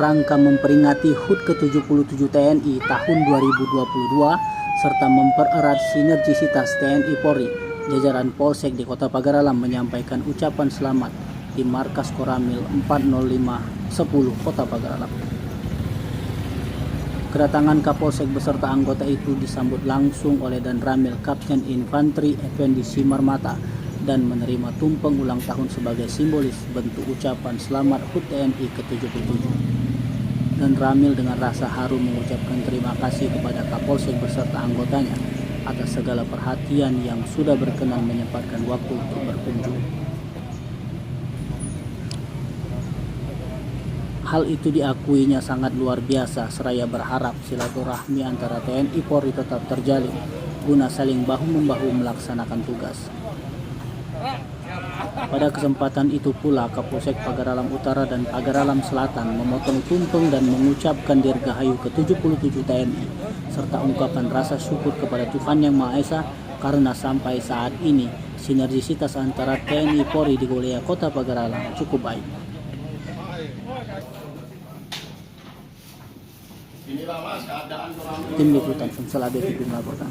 rangka memperingati HUT ke-77 TNI tahun 2022 serta mempererat sinergisitas TNI Polri, jajaran Polsek di Kota Pagaralam menyampaikan ucapan selamat di Markas Koramil 40510 Kota Pagaralam. Kedatangan Kapolsek beserta anggota itu disambut langsung oleh Dan Ramil Kapten Infanteri Effendi Simarmata dan menerima tumpeng ulang tahun sebagai simbolis bentuk ucapan selamat HUT TNI ke-77. Dan Ramil dengan rasa haru mengucapkan terima kasih kepada Kapolsek beserta anggotanya atas segala perhatian yang sudah berkenan menyempatkan waktu untuk berkunjung. Hal itu diakuinya sangat luar biasa, seraya berharap silaturahmi antara TNI Polri tetap terjalin guna saling bahu-membahu melaksanakan tugas. Pada kesempatan itu pula Kapolsek Pagaralam Utara dan Pagaralam Selatan memotong tumpeng dan mengucapkan Dirgahayu ke-77 TNI serta ungkapan rasa syukur kepada Tuhan Yang Maha Esa karena sampai saat ini sinergisitas antara TNI Polri di wilayah Kota Pagaralam cukup baik. Tim Liputan Sumsel ABTV melaporkan.